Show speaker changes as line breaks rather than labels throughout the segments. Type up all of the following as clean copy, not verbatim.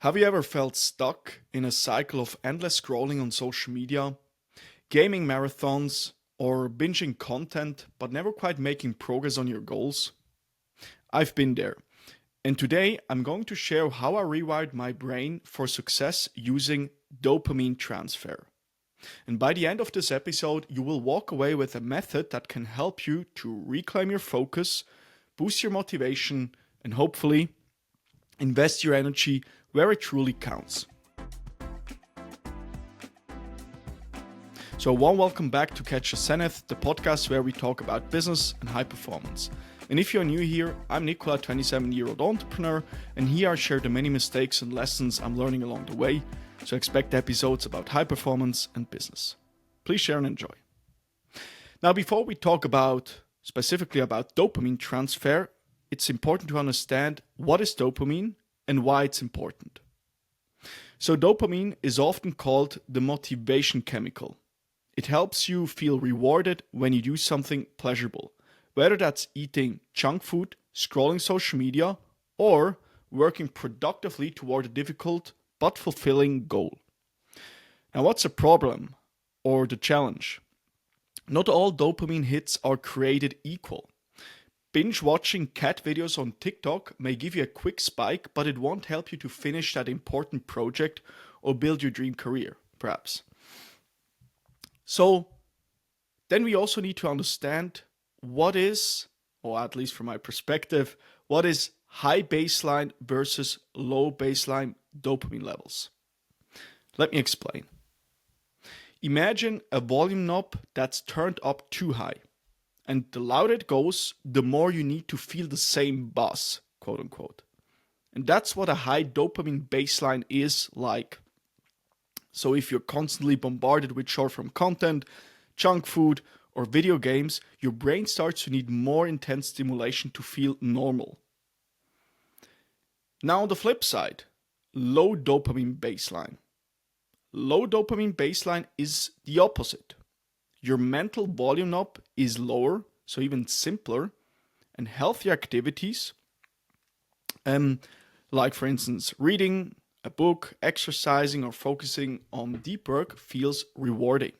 Have you ever felt stuck in a cycle of endless scrolling on social media, gaming marathons, or binging content but never quite making progress on your goals? I've been there. And today I'm going to share how I rewired my brain for success using dopamine transfer. And by the end of this episode, you will walk away with a method that can help you to reclaim your focus, boost your motivation, and hopefully invest your energy where it truly counts. So, a warm welcome back to Catch the Zenith, the podcast where we talk about business and high performance. And if you're new here, I'm Nicola, 27-year-old entrepreneur, and here I share the many mistakes and lessons I'm learning along the way. So expect episodes about high performance and business. Please share and enjoy. Now, before we talk specifically about dopamine transfer, it's important to understand what is dopamine and why it's important. So dopamine is often called the motivation chemical. It helps you feel rewarded when you do something pleasurable, whether that's eating junk food, scrolling social media, or working productively toward a difficult but fulfilling goal. Now, what's the problem or the challenge? Not all dopamine hits are created equal. Binge watching cat videos on TikTok may give you a quick spike, but it won't help you to finish that important project or build your dream career, perhaps. So then we also need to understand what is, or at least from my perspective, what is high baseline versus low baseline dopamine levels. Let me explain. Imagine a volume knob that's turned up too high. And the louder it goes, the more you need to feel the same buzz, quote unquote. And that's what a high dopamine baseline is like. So if you're constantly bombarded with short-form content, junk food, or video games, your brain starts to need more intense stimulation to feel normal. Now on the flip side, low dopamine baseline. Low dopamine baseline is the opposite. Your mental volume knob is lower, so even simpler, and healthier activities, like for instance reading a book, exercising, or focusing on deep work feels rewarding.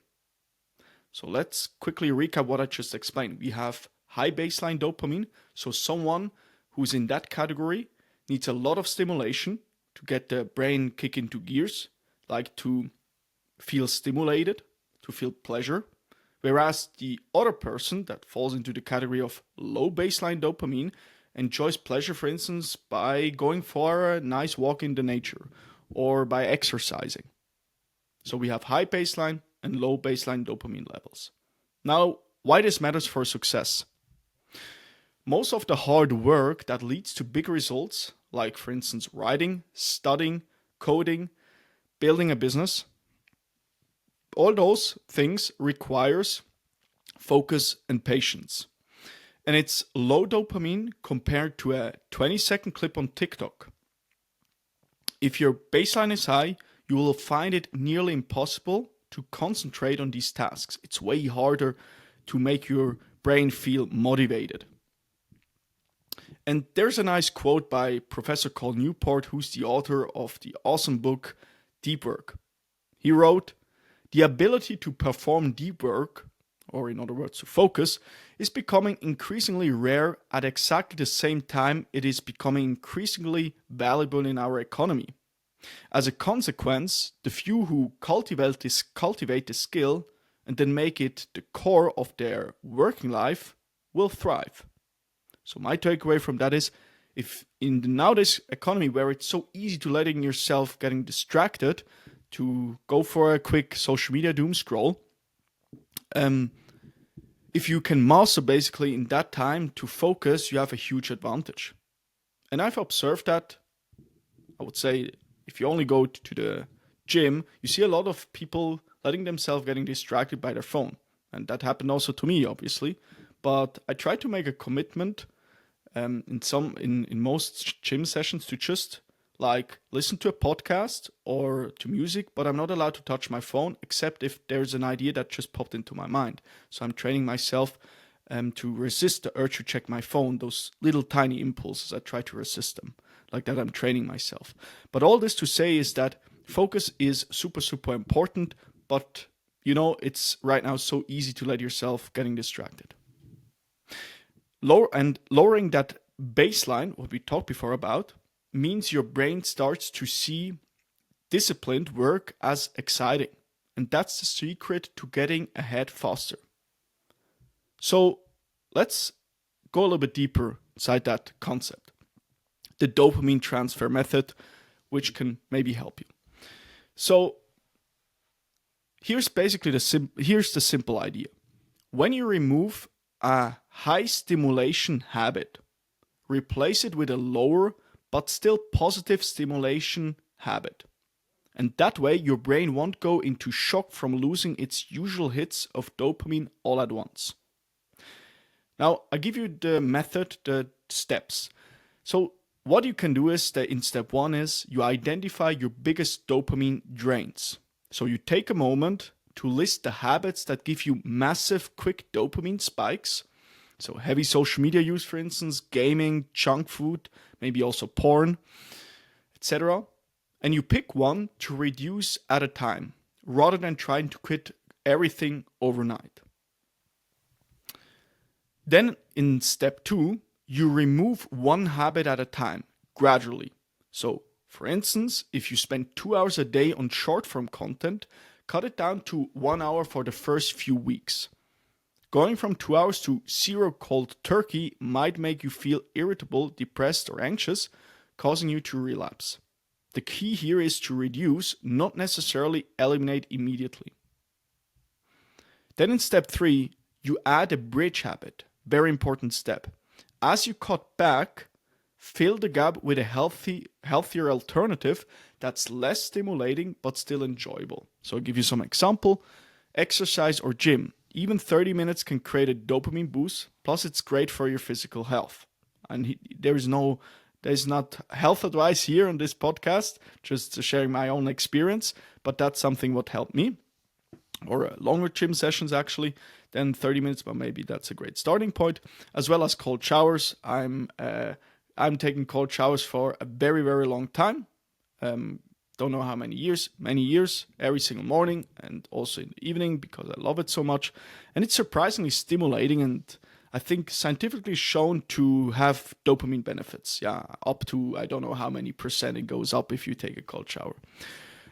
So let's quickly recap what I just explained. We have high baseline dopamine, so someone who's in that category needs a lot of stimulation to get the brain kick into gears, like to feel stimulated, to feel pleasure. Whereas the other person that falls into the category of low baseline dopamine enjoys pleasure, for instance, by going for a nice walk in the nature or by exercising. So we have high baseline and low baseline dopamine levels. Now, why this matters for success? Most of the hard work that leads to big results, like for instance writing, studying, coding, building a business, all those things requires focus and patience. And it's low dopamine compared to a 20-second clip on TikTok. If your baseline is high, you will find it nearly impossible to concentrate on these tasks. It's way harder to make your brain feel motivated. And there's a nice quote by Professor Cal Newport, who's the author of the awesome book Deep Work. He wrote, "The ability to perform deep work, or in other words to focus, is becoming increasingly rare at exactly the same time it is becoming increasingly valuable in our economy. As a consequence, the few who cultivate this skill and then make it the core of their working life will thrive." So my takeaway from that is, if in the nowadays economy where it's so easy to letting yourself getting distracted to go for a quick social media doom scroll, if you can master basically in that time to focus, you have a huge advantage. And I've observed that, I would say, if you only go to the gym, you see a lot of people letting themselves getting distracted by their phone. And that happened also to me, obviously. But I try to make a commitment in most gym sessions to just like listen to a podcast or to music, but I'm not allowed to touch my phone except if there's an idea that just popped into my mind. So I'm training myself to resist the urge to check my phone, those little tiny impulses. I try to resist them. like that I'm training myself. But all this to say is that focus is super, super important, but it's right now so easy to let yourself getting distracted. Lowering that baseline, what we talked before about, means your brain starts to see disciplined work as exciting. And that's the secret to getting ahead faster. So let's go a little bit deeper inside that concept. The dopamine transfer method, which can maybe help you. So here's basically the simple idea. When you remove a high stimulation habit, replace it with a lower but still positive stimulation habit. And that way your brain won't go into shock from losing its usual hits of dopamine all at once. Now, I give you the method, the steps. So what you can do is that in step 1 is you identify your biggest dopamine drains. So you take a moment to list the habits that give you massive quick dopamine spikes. So heavy social media use, for instance, gaming, junk food, maybe also porn, etc. And you pick one to reduce at a time, rather than trying to quit everything overnight. Then in step 2, you remove one habit at a time, gradually. So for instance, if you spend 2 hours a day on short form content, cut it down to 1 hour for the first few weeks. Going from 2 hours to 0 cold turkey might make you feel irritable, depressed, or anxious, causing you to relapse. The key here is to reduce, not necessarily eliminate immediately. Then in step 3, you add a bridge habit. Very important step. As you cut back, fill the gap with a healthier alternative that's less stimulating but still enjoyable. So I'll give you some example. Exercise or gym. Even 30 minutes can create a dopamine boost. Plus it's great for your physical health. And there's not health advice here on this podcast, just sharing my own experience, but that's something what helped me. Or longer gym sessions actually than 30 minutes, but maybe that's a great starting point. As well as cold showers. I'm taking cold showers for a very, very long time. Don't know how many years, every single morning and also in the evening because I love it so much. And it's surprisingly stimulating and I think scientifically shown to have dopamine benefits. Yeah, up to, I don't know how many percent it goes up if you take a cold shower.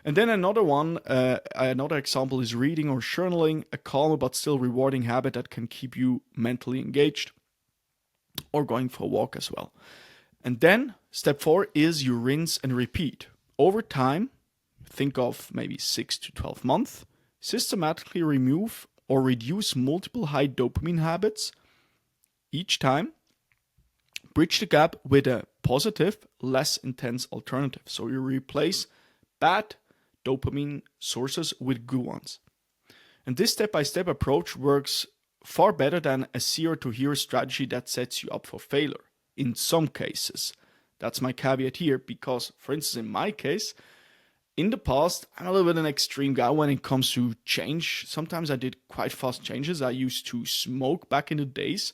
And then another example is reading or journaling, a calm but still rewarding habit that can keep you mentally engaged, or going for a walk as well. And then step 4 is you rinse and repeat. Over time, think of maybe 6 to 12 months, systematically remove or reduce multiple high dopamine habits each time. Bridge the gap with a positive, less intense alternative. So you replace bad dopamine sources with good ones. And this step-by-step approach works far better than a zero to hero strategy that sets you up for failure. In some cases. That's my caveat here because, for instance, in my case, in the past, I'm a little bit an extreme guy when it comes to change. Sometimes I did quite fast changes. I used to smoke back in the days,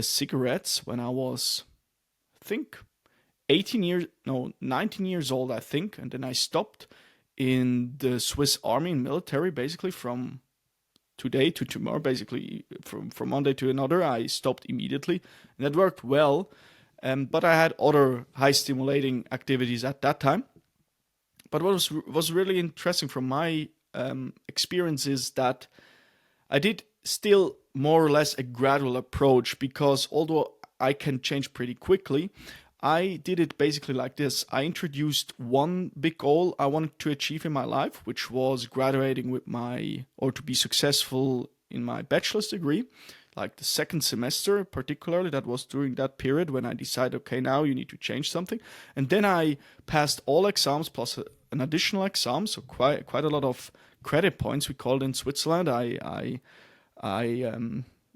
cigarettes when I was, I think, 19 years old, I think. And then I stopped in the Swiss Army and military, basically from today to tomorrow, basically from Monday to another. I stopped immediately and that worked well. But I had other high stimulating activities at that time. But what was really interesting from my experience is that I did still more or less a gradual approach because although I can change pretty quickly, I did it basically like this. I introduced one big goal I wanted to achieve in my life, which was graduating to be successful in my bachelor's degree. Like the second semester, particularly, that was during that period when I decided, okay, now you need to change something. And then I passed all exams plus an additional exam, so quite a lot of credit points, we call it in Switzerland. I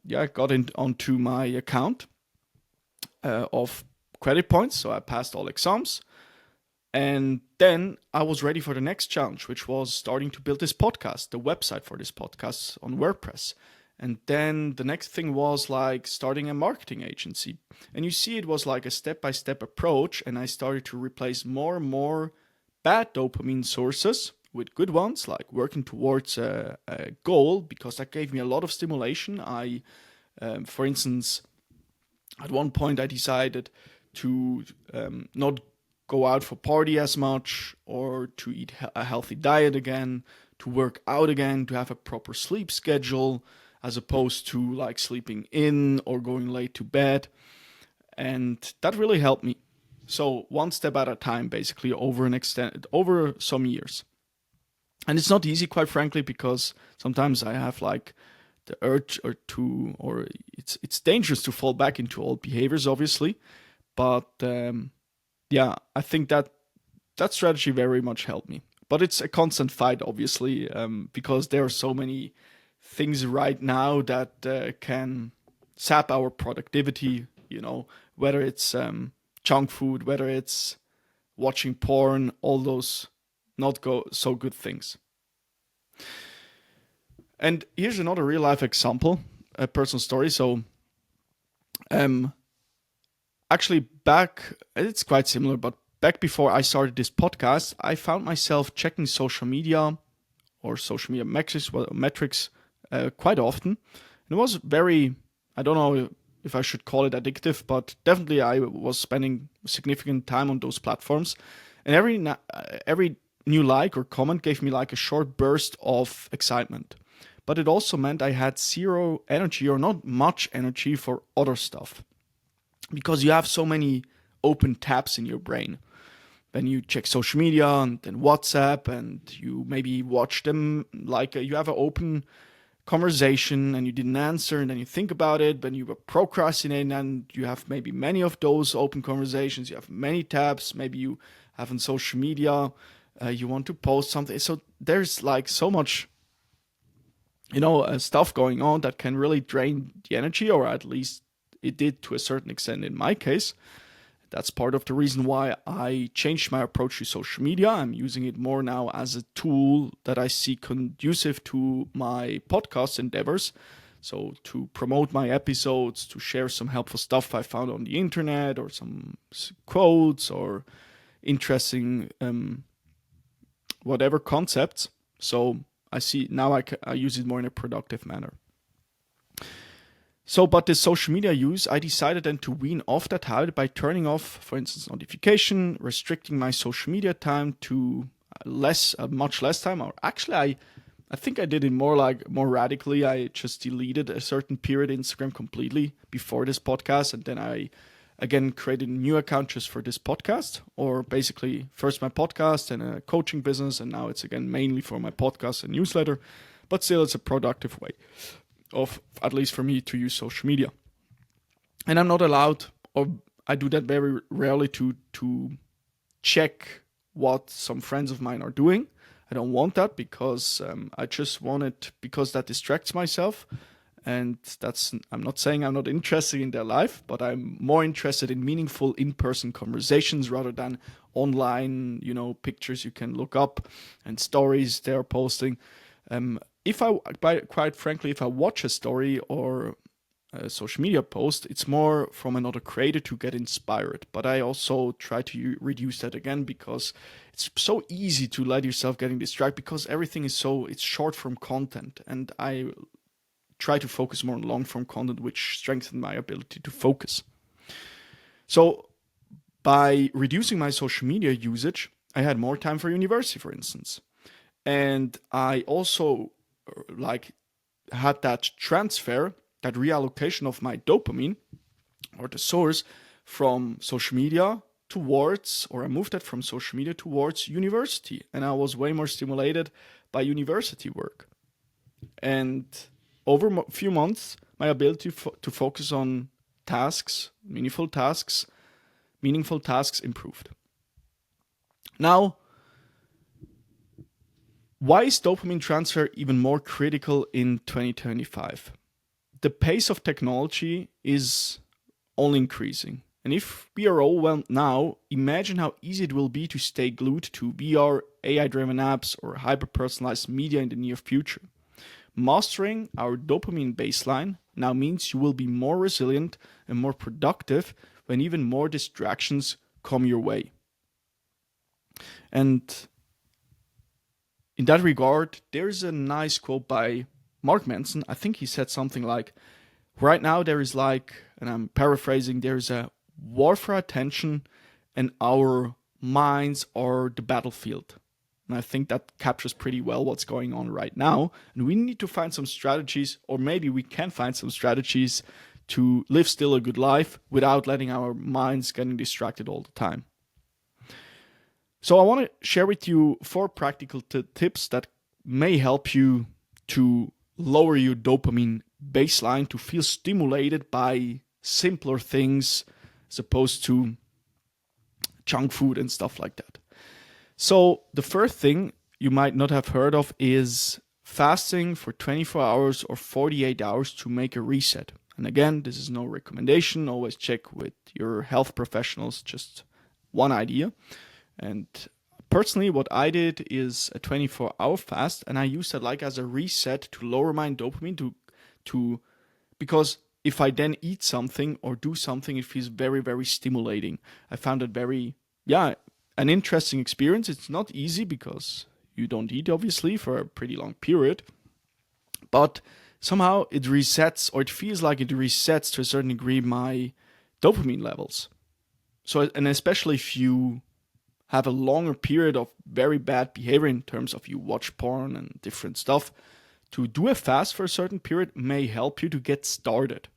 got onto my account of credit points, so I passed all exams. And then I was ready for the next challenge, which was starting to build this podcast, the website for this podcast on WordPress. And then the next thing was like starting a marketing agency. And you see, it was like a step-by-step approach, and I started to replace more and more bad dopamine sources with good ones, like working towards a goal, because that gave me a lot of stimulation. For instance, at one point I decided to not go out for party as much, or to eat a healthy diet again, to work out again, to have a proper sleep schedule, as opposed to like sleeping in or going late to bed. And that really helped me. So one step at a time, basically over some years. And it's not easy, quite frankly, because sometimes I have like the urge or it's dangerous to fall back into old behaviors, obviously. But yeah, I think that strategy very much helped me. But it's a constant fight, obviously, because there are so many things right now that can sap our productivity, whether it's junk food, whether it's watching porn, all those not so good things. And here's another real life example, a personal story. So actually it's quite similar, but back before I started this podcast, I found myself checking social media or social media metrics quite often. And it was very, I don't know if I should call it addictive, but definitely I was spending significant time on those platforms. And every new like or comment gave me like a short burst of excitement. But it also meant I had zero energy, or not much energy, for other stuff. Because you have so many open tabs in your brain. When you check social media and then WhatsApp, and you maybe watch them, like you have an open conversation and you didn't answer, and then you think about it, when you were procrastinating, and you have maybe many of those open conversations, you have many tabs, maybe you have on social media, you want to post something. So there's like so much, stuff going on that can really drain the energy, or at least it did to a certain extent in my case. That's part of the reason why I changed my approach to social media. I'm using it more now as a tool that I see conducive to my podcast endeavors. So to promote my episodes, to share some helpful stuff I found on the internet, or some quotes, or interesting whatever concepts. So I see now I use it more in a productive manner. So, but this social media use, I decided then to wean off that habit by turning off, for instance, notification, restricting my social media time to much less time. Or actually, I think I did it more radically. I just deleted a certain period Instagram completely before this podcast, and then I again created a new account just for this podcast, or basically first my podcast and a coaching business, and now it's again mainly for my podcast and newsletter. But still, it's a productive way of, at least for me, to use social media. And I'm not allowed, or I do that very rarely, to check what some friends of mine are doing. I don't want that, because I just want it because that distracts myself. And I'm not saying I'm not interested in their life, but I'm more interested in meaningful in-person conversations rather than online, pictures you can look up and stories they're posting. Quite frankly, if I watch a story or a social media post, it's more from another creator to get inspired. But I also try to reduce that again, because it's so easy to let yourself getting distracted, because everything is it's short form content, and I try to focus more on long form content, which strengthens my ability to focus. So by reducing my social media usage, I had more time for university, for instance. And I also had that transfer, that reallocation of my dopamine, or the source, from social media towards, or I moved that from social media towards university. And I was way more stimulated by university work. And over a few months, my ability to focus on meaningful tasks improved. Now, why is dopamine transfer even more critical in 2025? The pace of technology is only increasing. And if we are overwhelmed now, imagine how easy it will be to stay glued to VR, AI-driven apps, or hyper-personalized media in the near future. Mastering our dopamine baseline now means you will be more resilient and more productive when even more distractions come your way. And in that regard, there's a nice quote by Mark Manson. I think he said something like, right now there is like, and I'm paraphrasing, there's a war for attention and our minds are the battlefield. And I think that captures pretty well what's going on right now. And we need to find some strategies, or maybe we can find some strategies to live still a good life without letting our minds getting distracted all the time. So I want to share with you 4 practical tips that may help you to lower your dopamine baseline, to feel stimulated by simpler things as opposed to junk food and stuff like that. So the first thing you might not have heard of is fasting for 24 hours or 48 hours to make a reset. And again, this is no recommendation. Always check with your health professionals, just one idea. And personally, what I did is a 24-hour fast, and I used that like as a reset to lower my dopamine because if I then eat something or do something, it feels very, very stimulating. I found it very, an interesting experience. It's not easy because you don't eat, obviously, for a pretty long period. But somehow it resets, or it feels like it resets to a certain degree my dopamine levels. So, and especially if you have a longer period of very bad behavior in terms of you watch porn and different stuff, to do a fast for a certain period may help you to get started.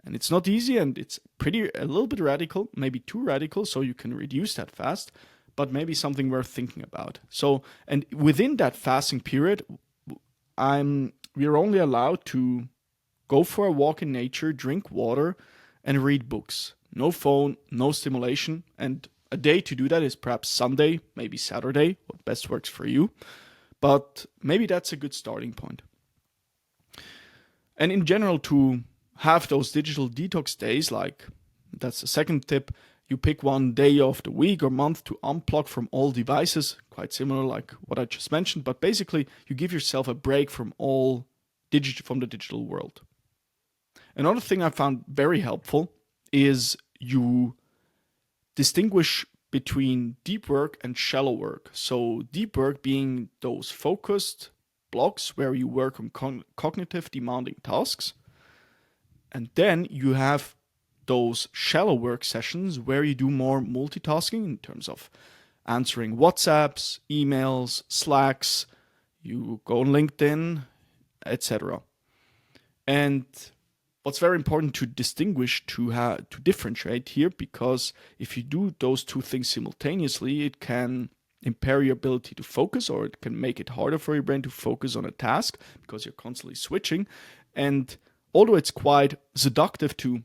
And it's not easy, and it's a little bit radical, maybe too radical, so you can reduce that fast, but maybe something worth thinking about. So, and within that fasting period, we're only allowed to go for a walk in nature, drink water, and read books. No phone, no stimulation, and a day to do that is perhaps Sunday, maybe Saturday, what best works for you. But maybe that's a good starting point. And in general, to have those digital detox days, like that's the second tip, you pick one day of the week or month to unplug from all devices, quite similar like what I just mentioned, but basically you give yourself a break from from the digital world. Another thing I found very helpful is you distinguish between deep work and shallow work. So deep work being those focused blocks where you work on cognitive demanding tasks. And then you have those shallow work sessions where you do more multitasking in terms of answering WhatsApps, emails, Slacks, you go on LinkedIn, etc. And what's very important to distinguish, to differentiate here, because if you do those two things simultaneously, it can impair your ability to focus, or it can make it harder for your brain to focus on a task because you're constantly switching. And although it's quite seductive to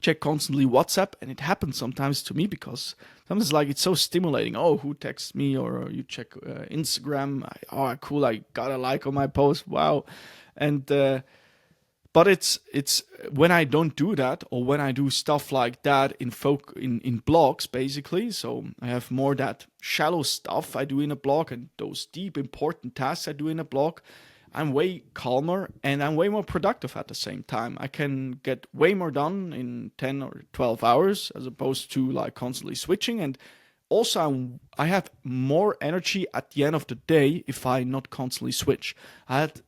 check constantly WhatsApp, and it happens sometimes to me because sometimes like it's so stimulating. Oh, who texts me? Or you check Instagram. Oh, cool! I got a like on my post. Wow! And but it's when I don't do that, or when I do stuff like that in blocks, basically. So I have more that shallow stuff I do in a block, and those deep important tasks I do in a block. I'm way calmer and I'm way more productive at the same time. I can get way more done in 10 or 12 hours as opposed to like constantly switching. And also I have more energy at the end of the day if I not constantly switch. I had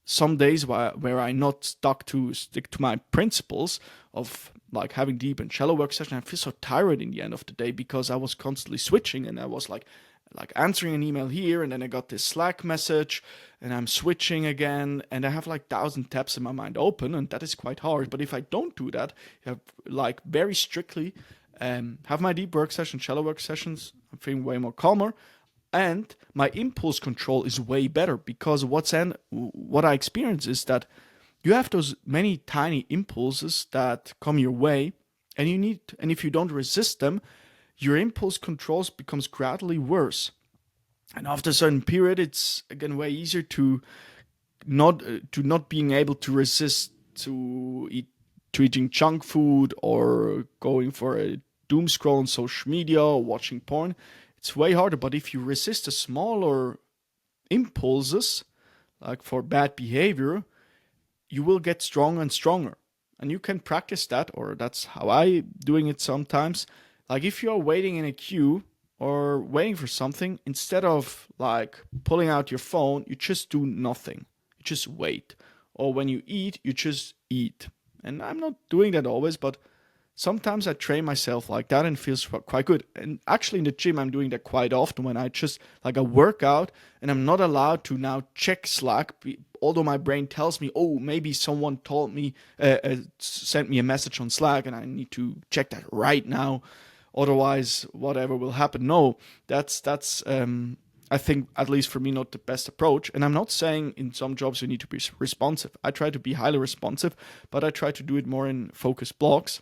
some days where I not stick to my principles of like having deep and shallow work session. I feel so tired in the end of the day because I was constantly switching, and I was like answering an email here, and then I got this Slack message, and I'm switching again, and I have like 1,000 tabs in my mind open, and that is quite hard. But if I don't do that, I have like very strictly have my deep work session, shallow work sessions, I'm feeling way more calmer, and my impulse control is way better, because what I experience is that you have those many tiny impulses that come your way, and if you don't resist them, your impulse controls becomes gradually worse. And after a certain period, it's again way easier to not being able to resist to eating junk food or going for a doom scroll on social media or watching porn. It's way harder. But if you resist the smaller impulses, like for bad behavior, you will get stronger and stronger. And you can practice that, or that's how I'm doing it sometimes. Like if you're waiting in a queue or waiting for something, instead of like pulling out your phone, you just do nothing. You just wait. Or when you eat, you just eat. And I'm not doing that always, but sometimes I train myself like that and it feels quite good. And actually in the gym, I'm doing that quite often when I just like a workout and I'm not allowed to now check Slack, although my brain tells me, oh, maybe someone sent me a message on Slack and I need to check that right now. Otherwise, whatever will happen. No, that's I think, at least for me, not the best approach. And I'm not saying in some jobs you need to be responsive. I try to be highly responsive, but I try to do it more in focused blocks,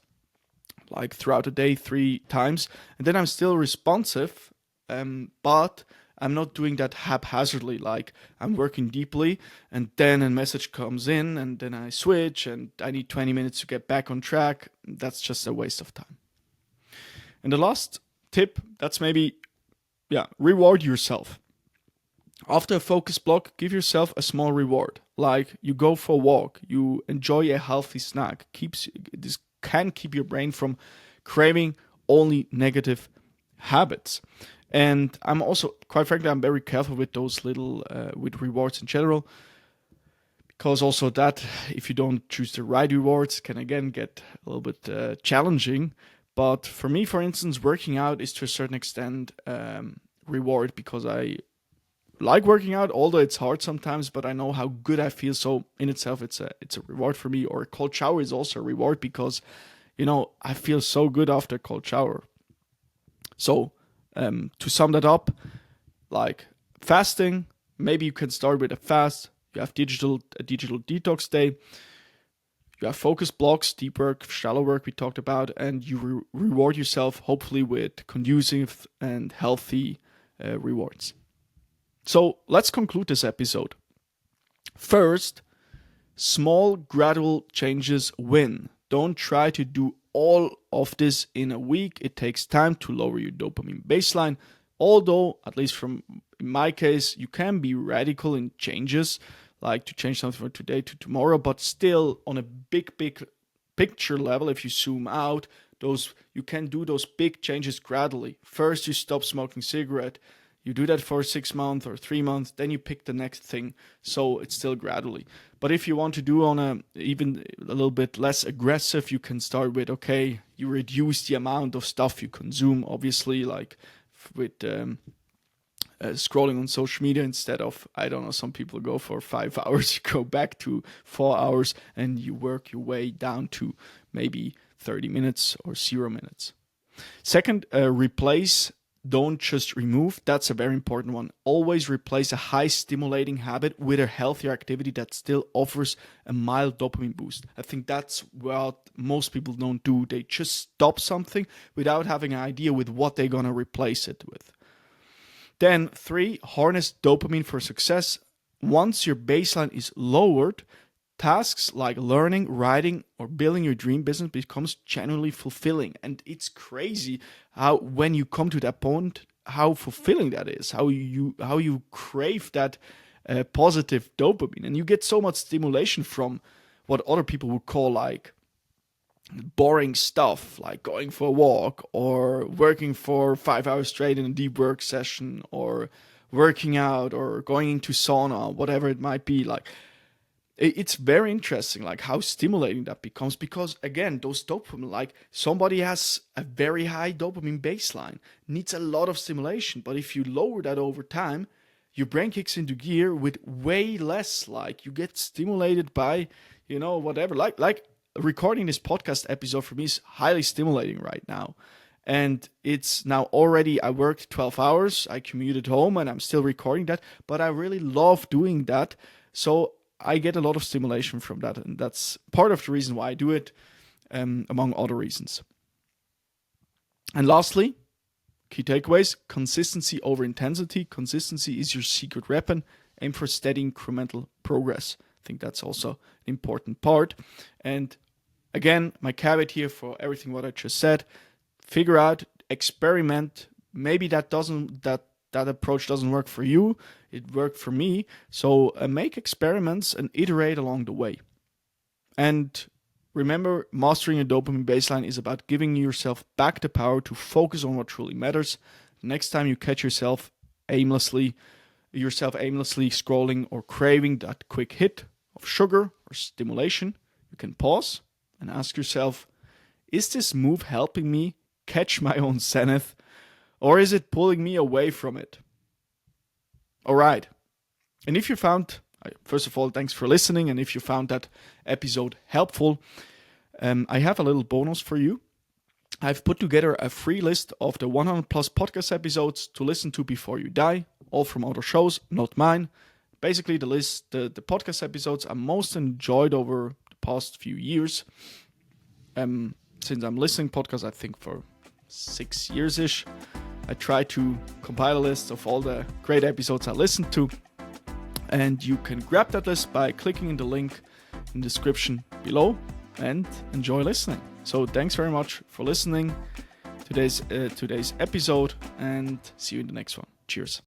like throughout the day 3 times. And then I'm still responsive, but I'm not doing that haphazardly. Like I'm working deeply and then a message comes in and then I switch and I need 20 minutes to get back on track. That's just a waste of time. And the last tip, that's maybe, reward yourself. After a focus block, give yourself a small reward. Like you go for a walk, you enjoy a healthy snack. This can keep your brain from craving only negative habits. And I'm also, quite frankly, I'm very careful with those little, with rewards in general. Because also that, if you don't choose the right rewards, can again get a little bit challenging. But for me, for instance, working out is to a certain extent reward because I like working out, although it's hard sometimes, but I know how good I feel. So in itself, it's a reward for me. Or a cold shower is also a reward because, I feel so good after a cold shower. So to sum that up, like fasting, maybe you can start with a fast. You have a digital detox day. You have focus blocks, deep work, shallow work we talked about, and you reward yourself hopefully with conducive and healthy rewards. So let's conclude this episode. First, small gradual changes win. Don't try to do all of this in a week. It takes time to lower your dopamine baseline. Although, at least in my case, you can be radical in changes, like to change something from today to tomorrow, but still on a big picture level, if you zoom out, you can do those big changes gradually. First, you stop smoking cigarette. You do that for 6 months or 3 months, then you pick the next thing. So it's still gradually. But if you want to do on even a little bit less aggressive, you can start with, okay, you reduce the amount of stuff you consume, obviously, like with scrolling on social media instead of, I don't know, some people go for 5 hours, you go back to 4 hours and you work your way down to maybe 30 minutes or 0 minutes. Second, replace, don't just remove. That's a very important one. Always replace a high stimulating habit with a healthier activity that still offers a mild dopamine boost. I think that's what most people don't do. They just stop something without having an idea with what they're going to replace it with. Then 3, harness dopamine for success. Once your baseline is lowered, tasks like learning, writing, or building your dream business becomes genuinely fulfilling. And it's crazy how when you come to that point, how fulfilling that is, how you crave that positive dopamine. And you get so much stimulation from what other people would call like boring stuff, like going for a walk or working for 5 hours straight in a deep work session or working out or going into sauna, whatever it might be. Like it's very interesting, like how stimulating that becomes, because again, those dopamine, like somebody has a very high dopamine baseline, needs a lot of stimulation, but if you lower that over time, your brain kicks into gear with way less. Like you get stimulated by, whatever, like recording this podcast episode for me is highly stimulating right now. And it's now already, I worked 12 hours, I commuted home and I'm still recording that, but I really love doing that. So I get a lot of stimulation from that. And that's part of the reason why I do it, among other reasons. And lastly, key takeaways, consistency over intensity. Consistency is your secret weapon. Aim for steady incremental progress. I think that's also an important part. And again, my caveat here for everything what I just said, figure out, experiment. Maybe that that approach doesn't work for you, it worked for me. So make experiments and iterate along the way. And remember, mastering a dopamine baseline is about giving yourself back the power to focus on what truly matters. Next time you catch yourself aimlessly scrolling or craving that quick hit of sugar or stimulation, you can pause and ask yourself, is this move helping me catch my own zenith, or is it pulling me away from it? All right. And if you found, first of all, thanks for listening. And if you found that episode helpful, I have a little bonus for you. I've put together a free list of the 100 plus podcast episodes to listen to before you die, all from other shows, not mine. Basically, the podcast episodes I most enjoyed over the past few years. Since I'm listening podcasts, I think for 6 years-ish, I try to compile a list of all the great episodes I listened to. And you can grab that list by clicking in the link in the description below and enjoy listening. So thanks very much for listening to today's episode, and see you in the next one. Cheers.